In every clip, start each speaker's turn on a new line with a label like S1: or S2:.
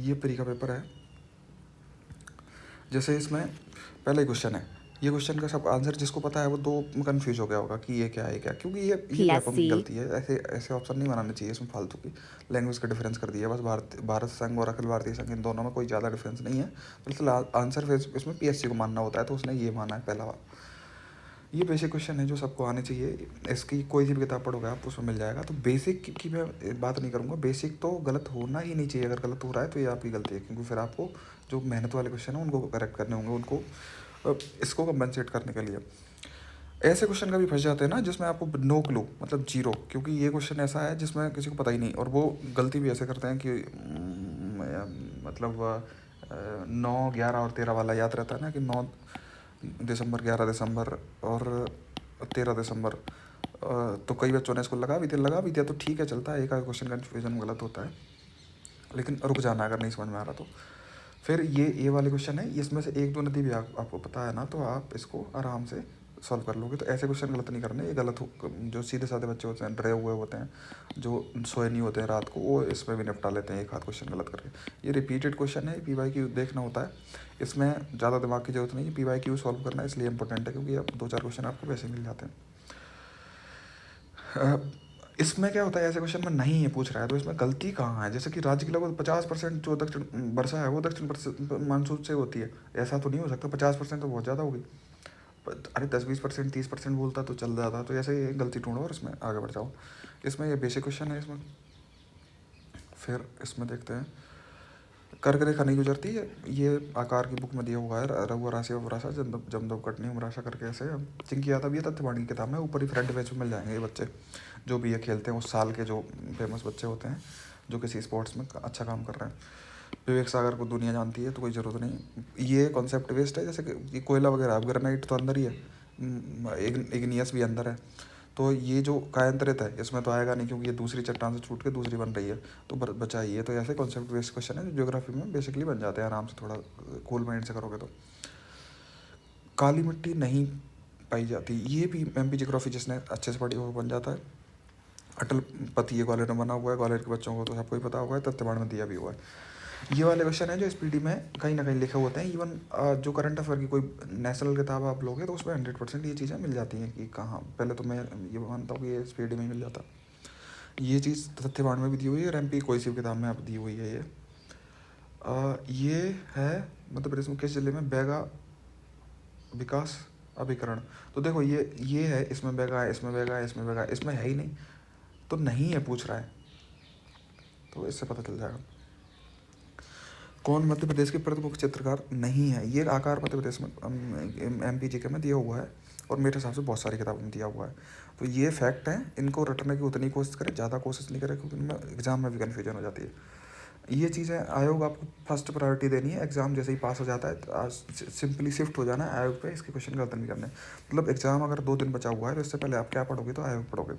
S1: ये प्री का पेपर है। जैसे इसमें पहला ही क्वेश्चन है, ये क्वेश्चन का सब आंसर जिसको पता है वो दो कंफ्यूज हो गया होगा कि ये क्या है क्या, क्योंकि ये व्यापक की गलती है। ऐसे ऐसे ऑप्शन नहीं बनाने चाहिए इसमें फालतू की। लैंग्वेज का डिफरेंस कर दिया बस। भारत संघ और अखिल भारतीय संघ इन दोनों में कोई ज़्यादा डिफरेंस नहीं है। बिल्कुल आंसर फिर इसमें पीएससी को मानना होता है, तो उसने ये माना है पहला बार। ये बेसिक क्वेश्चन है जो सबको आने चाहिए। इसकी कोई सी भी किताब पढ़ोगे आप उसमें मिल जाएगा। तो बेसिक की मैं बात नहीं करूँगा, बेसिक तो गलत होना ही नहीं चाहिए। अगर गलत हो रहा है तो ये आपकी गलती है, क्योंकि फिर आपको जो मेहनत वाले क्वेश्चन है उनको करेक्ट करने होंगे, उनको इसको कंपनसेट करने के लिए। ऐसे क्वेश्चन कभी फंस जाते हैं ना जिसमें आपको नो क्लू, मतलब जीरो, क्योंकि ये क्वेश्चन ऐसा है जिसमें किसी को पता ही नहीं। और वो गलती भी ऐसे करते हैं कि मतलब 9, 11 और 13 वाला याद रहता है ना, कि 9 दिसंबर, 11 दिसंबर और 13 दिसंबर। तो कई बच्चों ने इसको लगा भी दिया तो ठीक है, चलता है। एक आध क्वेश्चन कन्फ्यूजन गलत होता है, लेकिन रुक जाना अगर नहीं समझ में आ रहा तो। फिर ये वाले क्वेश्चन है, इसमें से एक दो नदी भी आपको पता है ना, तो आप इसको आराम से सॉल्व कर लोगे। तो ऐसे क्वेश्चन गलत नहीं करने। ये गलत जो सीधे साधे बच्चे होते हैं, डरे हुए होते हैं, जो सोए नहीं होते हैं रात को, वो इसमें भी निपटा लेते हैं एक आध क्वेश्चन गलत करके। ये रिपीटेड क्वेश्चन है, PYQ देखना होता है। इसमें ज़्यादा दिमाग की जरूरत नहीं है। PYQ सॉल्व करना इसलिए इंपॉर्टेंट है क्योंकि अब 2-4 क्वेश्चन आपको वैसे मिल जाते हैं। इसमें क्या होता है, ऐसे क्वेश्चन में नहीं है पूछ रहा है तो इसमें गलती कहाँ है। जैसे कि राज्य की लगभग 50% जो दक्षिण वर्षा है वो दक्षिण मानसून से होती है। ऐसा तो नहीं हो सकता, 50% तो बहुत ज़्यादा होगी। अरे 10-20%, 30% बोलता तो चल जाता। तो ऐसे ही गलती ढूंढो और इसमें आगे बढ़ जाओ। इसमें ये बेसिक क्वेश्चन है इसमें। फिर इसमें देखते हैं, कर्क रेखा नहीं गुजरती है, ये आकार की बुक में दिया हुआ है। रघु राशि और राशा जमदव कटनी उमराशा करके ऐसे। चिंकी यादव ये तथ्यवाणी की किताब में ऊपर ही फ्रंट पेज में मिल जाएंगे। ये बच्चे जो भी ये खेलते हैं उस साल के, जो फेमस बच्चे होते हैं जो किसी स्पोर्ट्स में अच्छा काम कर रहे हैं। विवेक सागर को दुनिया जानती है तो कोई ज़रूरत नहीं। ये कॉन्सेप्ट वेस्ट है, जैसे कि कोयला वगैरह, ग्रेनाइट तो अंदर ही है, इग्नियस भी अंदर है। तो ये जो कायांतरित है इसमें तो आएगा नहीं, क्योंकि ये दूसरी चट्टान से छूट के दूसरी बन रही है, तो बचा ही है। तो ऐसे कॉन्सेप्ट बेस्ड क्वेश्चन है जो ज्योग्राफी में बेसिकली बन जाते हैं आराम से, थोड़ा कूल माइंड से करोगे तो। काली मिट्टी नहीं पाई जाती, ये भी MP ज्योग्राफी जिसने अच्छे से पढ़ी वो बन जाता है। अटल पति ये ग्वालियर में बना हुआ है, ग्वालियर के बच्चों को तो सबको ही पता हुआ है, तथ्यवाण में दिया भी हुआ है। ये वाले क्वेश्चन है जो SPD में कहीं ना कहीं लिखे होते हैं। इवन जो करंट अफेयर की कोई नेशनल किताब आप लोगे तो उसमें 100% ये चीज़ें मिल जाती हैं कि कहाँ। पहले तो मैं ये मानता हूँ कि ये SPD में ही मिल जाता। ये चीज़ तथ्यवाण में भी दी हुई है और MP कोई सी भी किताब में आप दी हुई है। ये है मध्य प्रदेश में किस जिले में बैगा विकास अभिकरण। तो देखो ये है, इसमें बैगा है, इसमें बैगा है, इसमें बैगा है, इसमें है ही नहीं, तो नहीं है पूछ रहा है, तो इससे पता चल जाएगा। कौन मध्य प्रदेश के प्रमुख चित्रकार नहीं है, ये आकार मध्य प्रदेश में MP GK में दिया हुआ है और मेरे हिसाब से बहुत सारी किताबों में दिया हुआ है। तो ये फैक्ट है, इनको रटने की उतनी कोशिश करें, ज़्यादा कोशिश नहीं करें, क्योंकि इनमें एग्जाम में भी कन्फ्यूजन हो जाती है। ये चीज़ें आयोग आपको फर्स्ट प्रायोरिटी देनी है। एग्जाम जैसे ही पास हो जाता है तो सिंपली शिफ्ट हो जाना है आयोग पे, इसके क्वेश्चन गलत नहीं करने। मतलब एग्जाम अगर 2 दिन बचा हुआ है तो इससे पहले आप क्या पढ़ोगे, तो आयोग पढ़ोगे।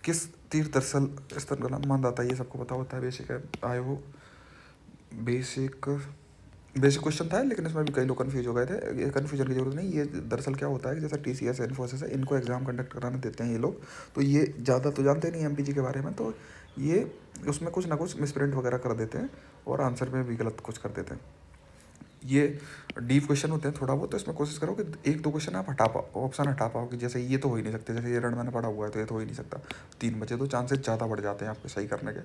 S1: किस तीर्थ स्थल स्थल का नाम मानदाता, ये सबको पता होता है, बेसिक है। आयोग बेसिक क्वेश्चन था, लेकिन इसमें भी कई लोग कन्फ्यूज हो गए थे। ये कन्फ्यूजन की जरूरत नहीं। ये दरअसल क्या होता है कि जैसे TCS इन्फोसिस है, इनको एग्जाम कंडक्ट कराने देते हैं ये लोग, तो ये ज़्यादा तो जानते नहीं MPG के बारे में, तो ये उसमें कुछ ना कुछ मिसप्रिंट वगैरह कर देते हैं और आंसर में भी गलत कुछ कर देते हैं। ये डीप क्वेश्चन होते हैं थोड़ा बहुत, तो इसमें कोशिश करो कि 1-2 क्वेश्चन आप हटा पाओ, ऑप्शन हटा पाओ, कि जैसे ये तो हो ही नहीं सकते, जैसे ये रण मैंने पढ़ा हुआ है तो ये तो हो ही नहीं सकता। 3 बचे तो चांसेस ज़्यादा बढ़ जाते हैं आपके सही करने के।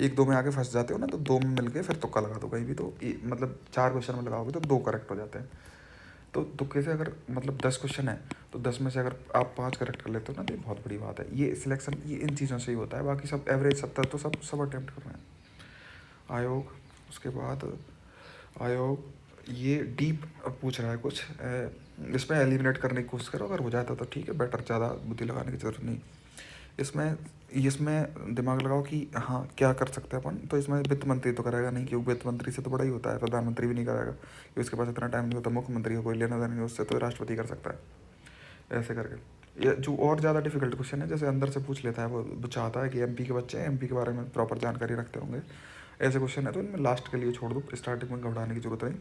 S1: 1-2 में आगे फंस जाते हो ना, तो 2 में मिल के फिर तुक्का लगा दो कहीं भी, तो मतलब 4 क्वेश्चन में लगाओगे तो 2 करेक्ट हो जाते हैं। तो तुक्के से अगर मतलब 10 क्वेश्चन है तो 10 में से अगर आप 5 करेक्ट कर लेते हो ना, तो ये बहुत बड़ी बात है। ये सिलेक्शन ये इन चीज़ों से ही होता है, बाकी सब एवरेज 70 तो सब अटेम्प्ट कर रहे हैं। आयोग, उसके बाद आयोग ये डीप पूछ रहा है कुछ, इसमें एलिमिनेट करने की कोशिश करो, अगर हो जाता तो ठीक है, बेटर, ज़्यादा बुद्धि लगाने की जरूरत नहीं। इसमें दिमाग लगाओ कि हाँ क्या कर सकते हैं अपन। तो इसमें वित्त मंत्री तो करेगा नहीं, क्योंकि वित्त मंत्री से तो बड़ा ही होता है, प्रधानमंत्री भी नहीं करेगा क्योंकि उसके पास इतना टाइम नहीं होता। मुख्यमंत्री को कोई लेना देना नहीं उससे, तो राष्ट्रपति कर सकता है। ऐसे करके ये जो और ज़्यादा डिफिकल्ट क्वेश्चन है, जैसे अंदर से पूछ लेता है, वो चाहता है कि MP के बच्चे MP के बारे में प्रॉपर जानकारी रखते होंगे, ऐसे क्वेश्चन है तो इनमें लास्ट के लिए छोड़ दो, स्टार्टिंग में घबराने की जरूरत नहीं।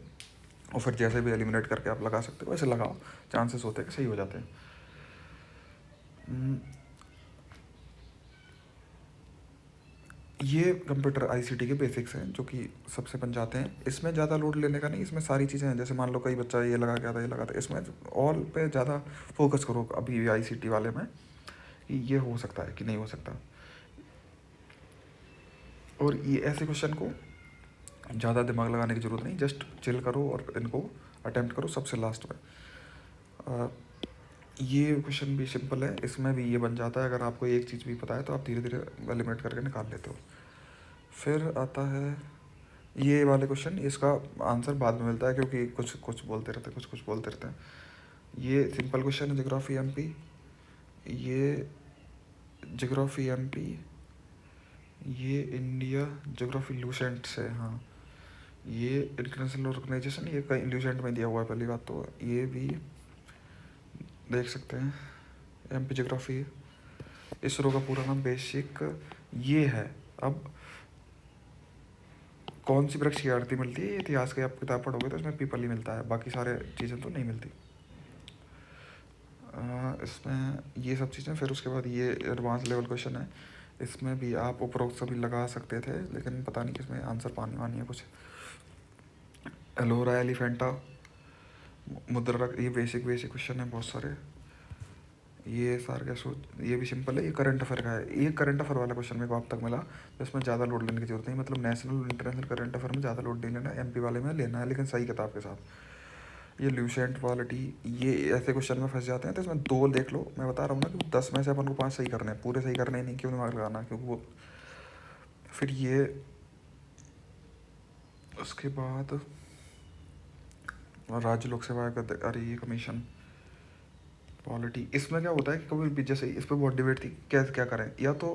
S1: और फिर जैसे भी एलिमिनेट करके आप लगा सकते हो वैसे लगाओ, चांसेस होते हैं कि सही हो जाते हैं। ये कंप्यूटर आईसीटी के बेसिक्स हैं जो कि सबसे बन जाते हैं। इसमें ज़्यादा लोड लेने का नहीं, इसमें सारी चीज़ें हैं। जैसे मान लो कई बच्चा ये लगा क्या था, ये लगा था, इसमें ऑल पे ज़्यादा फोकस करो अभी आईसीटी वाले में कि ये हो सकता है कि नहीं हो सकता। और ये ऐसे क्वेश्चन को ज़्यादा दिमाग लगाने की ज़रूरत नहीं, जस्ट चिल करो और इनको अटेम्प्ट करो सबसे लास्ट में। ये क्वेश्चन भी सिंपल है, इसमें भी ये बन जाता है। अगर आपको एक चीज़ भी पता है तो आप धीरे धीरे एलिमिनेट करके निकाल लेते हो। फिर आता है ये वाले क्वेश्चन, इसका आंसर बाद में मिलता है क्योंकि कुछ कुछ बोलते रहते हैं, कुछ कुछ बोलते रहते हैं। ये सिंपल क्वेश्चन है जोग्राफी एमपी, ये जोग्राफी एमपी, ये इंडिया जोग्राफी लूसेंट से, हाँ ये इंटरनेशनल ऑर्गेनाइजेशन, ये कहीं लूसेंट में दिया हुआ है पहली बात तो। ये भी देख सकते हैं एमपी जोग्राफी। इसरो का पूरा नाम बेसिक ये है। अब कौन सी वृक्ष की आरती मिलती है, इतिहास की आप किताब पढ़ोगे तो इसमें पीपल ही मिलता है, बाकी सारे चीज़ें तो नहीं मिलती इसमें ये सब चीज़ें। फिर उसके बाद ये एडवांस लेवल क्वेश्चन है, इसमें भी आप उपरोक्त सभी लगा सकते थे लेकिन पता नहीं किसमें आंसर पानी वानी है कुछ। एलोरा एलिफेंटा मुद्रा, ये बेसिक बेसिक क्वेश्चन है बहुत सारे। ये सार क्या सोच, ये भी सिंपल है, ये करंट अफेयर का है। ये करंट अफेयर वाला क्वेश्चन मेरे को अब तक मिला तो इसमें ज़्यादा लोड लेने की जरूरत नहीं, मतलब नेशनल इंटरनेशनल करंट अफेयर में ज़्यादा लोड नहीं लेना, एमपी वाले में लेना है लेकिन सही किताब के साथ। ये ल्यूसेंट पॉलिटी, ये ऐसे क्वेश्चन में फंस जाते हैं तो इसमें दो देख लो। मैं बता रहा हूँ ना कि 10 में से अपन को 5 सही करने हैं, पूरे सही करने ही नहीं, क्यों दिमाग लगाना, क्योंकि वो फिर ये उसके बाद राज्य लोक सेवा आयोग, अरे ये कमीशन पॉलिटी, इसमें क्या होता है कि कभी भी जैसे इस पर बहुत डिबेट थी क्या क्या करें, या तो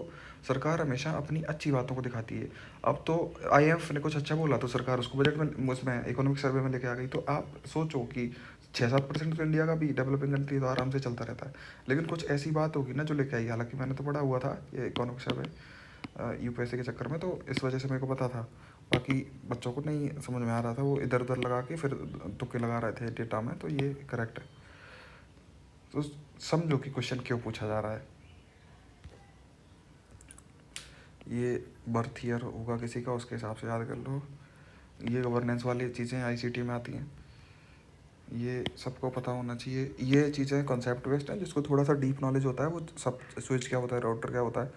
S1: सरकार हमेशा अपनी अच्छी बातों को दिखाती है। अब तो आईएमएफ ने कुछ अच्छा बोला तो सरकार उसको बजट में उसमें इकोनॉमिक सर्वे में लेके आ गई। तो आप सोचो कि 6-7% तो इंडिया का भी डेवलपिंग कंट्री तो आराम से चलता रहता है, लेकिन कुछ ऐसी बात होगी ना जो लेके आई। हालांकि मैंने तो पढ़ा हुआ था ये इकोनॉमिक सर्वे यूपीएससी के चक्कर में, तो इस वजह से मेरे को पता था। बाकी बच्चों को नहीं समझ में आ रहा था, वो इधर उधर लगा के फिर तुक्के लगा रहे थे डेटा में, तो ये करेक्ट है। तो समझो कि क्वेश्चन क्यों पूछा जा रहा है। ये बर्थ ईयर होगा किसी का, उसके हिसाब से याद कर लो। ये गवर्नेंस वाली चीज़ें आईसीटी में आती हैं, ये सबको पता होना चाहिए। ये चीज़ें कॉन्सेप्ट बेस्ड हैं, जिसको थोड़ा सा डीप नॉलेज होता है वो सब, स्विच क्या होता है, राउटर क्या होता है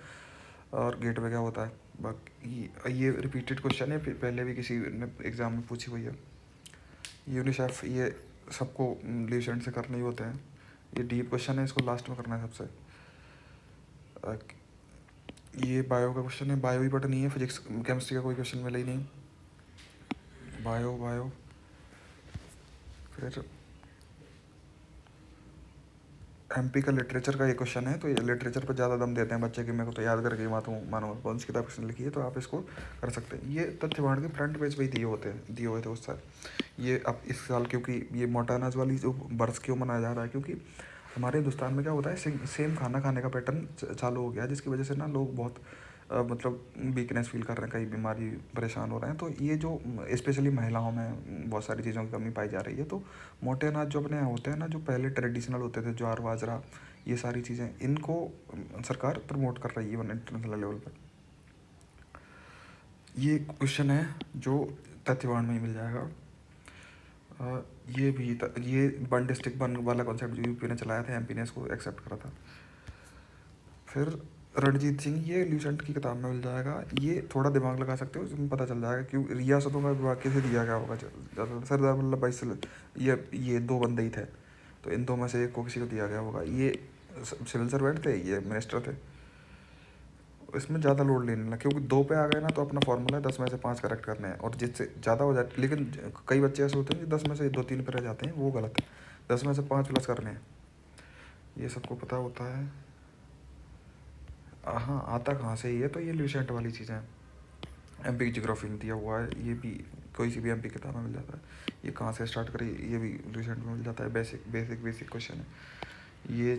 S1: और गेटवे क्या होता है। बाकी ये रिपीटेड क्वेश्चन है, पहले भी किसी ने एग्ज़ाम में पूछी हुई है। यूनिसेफ, ये सबको ल्यूसेंट से करने ही होते हैं। ये डीप क्वेश्चन है, इसको लास्ट में करना है सबसे। ये बायो का क्वेश्चन है, बायो ही बट नहीं है, फिजिक्स केमिस्ट्री का कोई क्वेश्चन मिला ही नहीं। बायो बायो फिर एमपी का लिटरेचर का ये क्वेश्चन है, तो ये लिटरेचर पर ज़्यादा दम देते हैं बच्चे कि मेरे को तो याद करके मानो कौन सी किताब किसने लिखी है, तो आप इसको कर सकते हैं। ये तथ्यवान के फ्रंट पेज पे ही दिए हुए थे उस साल। ये अब इस साल क्योंकि ये मोटानाज वाली जो बर्स क्यों मनाया जा रहा है, क्योंकि हमारे हिंदुस्तान में क्या होता है, सेम खाना खाने का पैटर्न चालू हो गया है, जिसकी वजह से ना लोग बहुत मतलब वीकनेस फील कर रहे हैं, कई बीमारी परेशान हो रहे हैं। तो ये जो स्पेशली महिलाओं में बहुत सारी चीज़ों की कमी पाई जा रही है। तो मोटे अनाज जो अपने यहाँ होते हैं ना, जो पहले ट्रेडिशनल होते थे, ज्वार बाजरा, ये सारी चीज़ें, इनको सरकार प्रमोट कर रही है इवन इंटरनेशनल लेवल पर। ये क्वेश्चन है जो तथ्यवान में ही मिल जाएगा। ये भी ये वन डिस्ट्रिक्ट वन वाला कॉन्सेप्ट जो यूपी ने चलाया था, एमपी ने इसको एक्सेप्ट करा था। फिर रणजीत सिंह, ये ल्यूसेंट की किताब में मिल जाएगा। ये थोड़ा दिमाग लगा सकते हो, इसमें पता चल जाएगा क्यों रियासतों का विभाग कैसे दिया गया होगा। सरदार वल्लभ भाई ये दो बंदे ही थे, तो इन दो में से एक को किसी को दिया गया होगा। ये सिविल सर्वेंट थे, ये मिनिस्टर थे। इसमें ज़्यादा लोड लेने लगा, क्योंकि 2 पे आ गए ना तो अपना फॉर्मूला है 10 में से 5 करेक्ट करने हैं, और जिससे ज़्यादा हो जाए। लेकिन कई बच्चे ऐसे होते हैं कि 10 में से 2-3 पे रह जाते हैं, वो गलत है। 10 में से 5 प्लस करने हैं, ये सबको पता होता है। हाँ, आता कहाँ से ही है, तो ये ल्यूसेंट वाली चीज़ें हैं। एमपी की ज्योग्राफी में दिया हुआ है, ये भी कोई सी भी एमपी किताब में मिल जाता है। ये कहाँ से स्टार्ट करें, ये भी ल्यूसेंट में मिल जाता है। बेसिक क्वेश्चन है। ये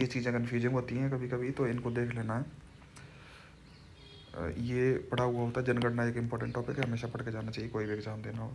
S1: चीज़ें कन्फ्यूजिंग होती हैं कभी कभी, तो इनको देख लेना है। ये पढ़ा हुआ होता है। जनगणना एक इंपॉर्टेंट टॉपिक है, हमेशा पढ़ के जाना चाहिए कोई भी एग्ज़ाम देना हो।